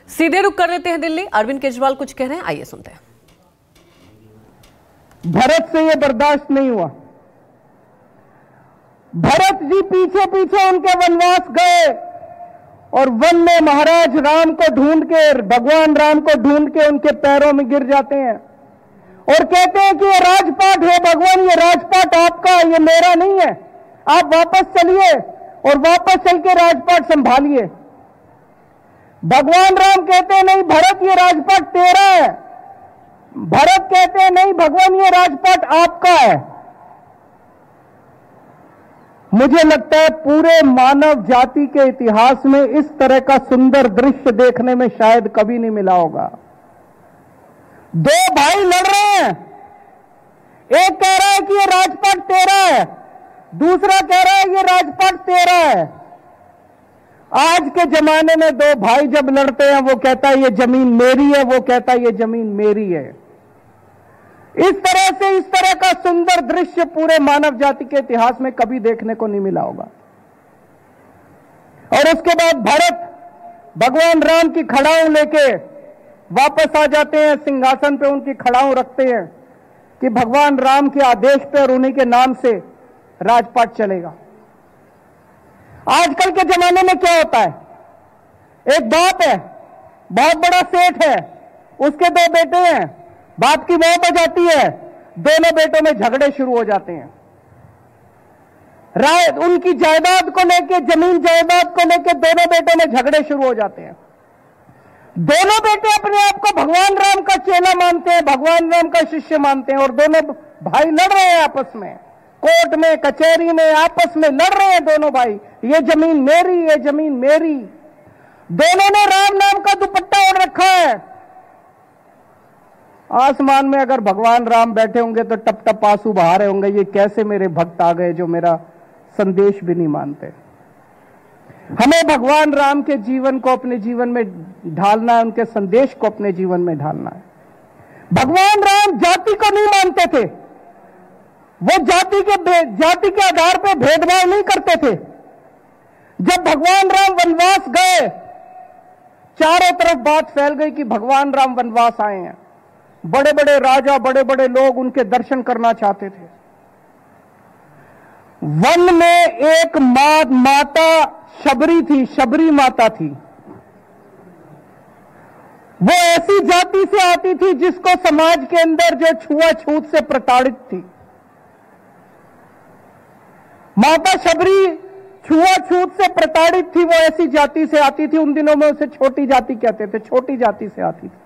सीधे रुक कर लेते हैं दिल्ली। अरविंद केजरीवाल कुछ कह रहे हैं, आइए सुनते हैं। भरत से यह बर्दाश्त नहीं हुआ। भरत जी पीछे पीछे उनके वनवास गए और वन में महाराज राम को ढूंढ के, भगवान राम को ढूंढ के उनके पैरों में गिर जाते हैं और कहते हैं कि ये राजपाट है भगवान, ये राजपाट आपका है, ये मेरा नहीं है, आप वापस चलिए और वापस चल के राजपाट संभालिए। भगवान राम कहते हैं नहीं भरत, ये राजपाट तेरा है। भरत कहते हैं नहीं भगवान, ये राजपाट आपका है। मुझे लगता है पूरे मानव जाति के इतिहास में इस तरह का सुंदर दृश्य देखने में शायद कभी नहीं मिला होगा। दो भाई लड़ रहे हैं, एक कह रहा है कि ये राजपाट तेरा है, दूसरा कह रहा है ये राजपाट तेरा है। आज के जमाने में दो भाई जब लड़ते हैं, वो कहता है ये जमीन मेरी है, वो कहता है ये जमीन मेरी है। इस तरह का सुंदर दृश्य पूरे मानव जाति के इतिहास में कभी देखने को नहीं मिला होगा। और उसके बाद भरत भगवान राम की खड़ाऊ लेके वापस आ जाते हैं, सिंहासन पे उनकी खड़ाऊ रखते हैं कि भगवान राम के आदेश पे और उन्हीं के नाम से राजपाट चलेगा। आजकल के जमाने में क्या होता है, एक बाप है, बहुत बड़ा सेठ है, उसके दो बेटे हैं, बाप की मौत हो जाती है, दोनों बेटों में झगड़े शुरू हो जाते हैं। उनकी जायदाद को लेके, जमीन जायदाद को लेके दोनों बेटों में झगड़े शुरू हो जाते हैं। दोनों बेटे अपने आप को भगवान राम का चेला मानते हैं, भगवान राम का शिष्य मानते हैं और दोनों भाई लड़ रहे हैं आपस में, कोर्ट में, कचहरी में आपस में लड़ रहे हैं दोनों भाई, ये जमीन मेरी, ये जमीन मेरी। दोनों ने राम नाम का दुपट्टा ओढ़ रखा है। आसमान में अगर भगवान राम बैठे होंगे तो टप टप आंसू बहा रहे होंगे, ये कैसे मेरे भक्त आ गए जो मेरा संदेश भी नहीं मानते। हमें भगवान राम के जीवन को अपने जीवन में ढालना है, उनके संदेश को अपने जीवन में ढालना है। भगवान राम जाति को नहीं मानते थे, वो जाति के आधार पर भेदभाव नहीं करते थे। जब भगवान राम वनवास गए, चारों तरफ बात फैल गई कि भगवान राम वनवास आए हैं। बड़े बड़े राजा, बड़े बड़े लोग उनके दर्शन करना चाहते थे। वन में एक माता शबरी थी, शबरी माता थी। वो ऐसी जाति से आती थी जिसको समाज के अंदर जो छुआछूत से प्रताड़ित थी। माता शबरी छुआछूत से प्रताड़ित थी, वो ऐसी जाति से आती थी। उन दिनों में उसे छोटी जाति कहते थे, छोटी जाति से आती थी।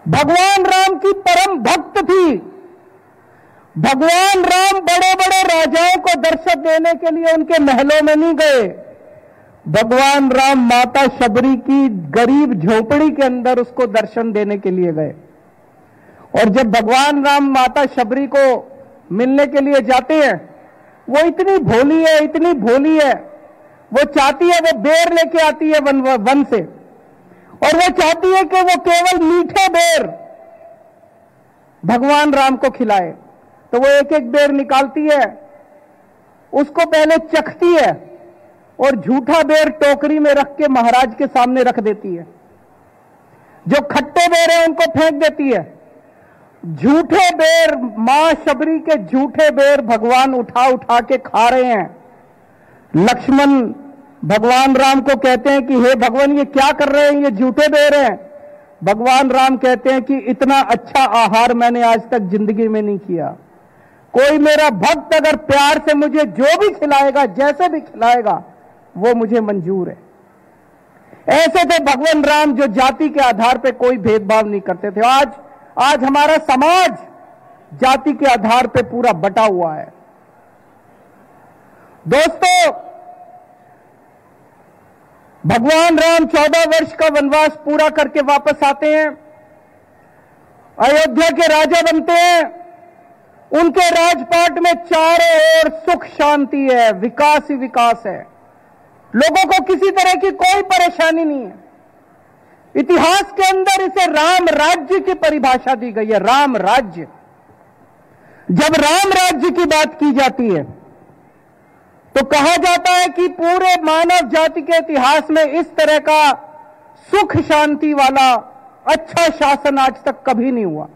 भगवान राम की परम भक्त थी। भगवान राम बड़े बड़े राजाओं को दर्शन देने के लिए उनके महलों में नहीं गए। भगवान राम माता शबरी की गरीब झोपड़ी के अंदर उसको दर्शन देने के लिए गए। और जब भगवान राम माता शबरी को मिलने के लिए जाते हैं, वो इतनी भोली है, इतनी भोली है, वो चाहती है, वो बेर लेके आती है वन से, और वो चाहती है कि वो केवल मीठे बेर भगवान राम को खिलाए। तो वो एक एक बेर निकालती है, उसको पहले चखती है और झूठा बेर टोकरी में रख के महाराज के सामने रख देती है। जो खट्टे बेर है उनको फेंक देती है। झूठे बेर, मां शबरी के झूठे बेर भगवान उठा उठा के खा रहे हैं। लक्ष्मण भगवान राम को कहते हैं कि हे भगवान, ये क्या कर रहे हैं, ये झूठे बेर हैं। भगवान राम कहते हैं कि इतना अच्छा आहार मैंने आज तक जिंदगी में नहीं किया। कोई मेरा भक्त अगर प्यार से मुझे जो भी खिलाएगा, जैसे भी खिलाएगा, वो मुझे मंजूर है। ऐसे थे भगवान राम, जो जाति के आधार पे कोई भेदभाव नहीं करते थे। आज हमारा समाज जाति के आधार पे पूरा बटा हुआ है। दोस्तों, भगवान राम 14 वर्ष का वनवास पूरा करके वापस आते हैं, अयोध्या के राजा बनते हैं। उनके राजपाट में चारों ओर सुख शांति है, विकास ही विकास है। लोगों को किसी तरह की कोई परेशानी नहीं है। इतिहास के अंदर इसे राम राज्य की परिभाषा दी गई है, राम राज्य। जब राम राज्य की बात की जाती है तो कहा जाता है कि पूरे मानव जाति के इतिहास में इस तरह का सुख शांति वाला अच्छा शासन आज तक कभी नहीं हुआ।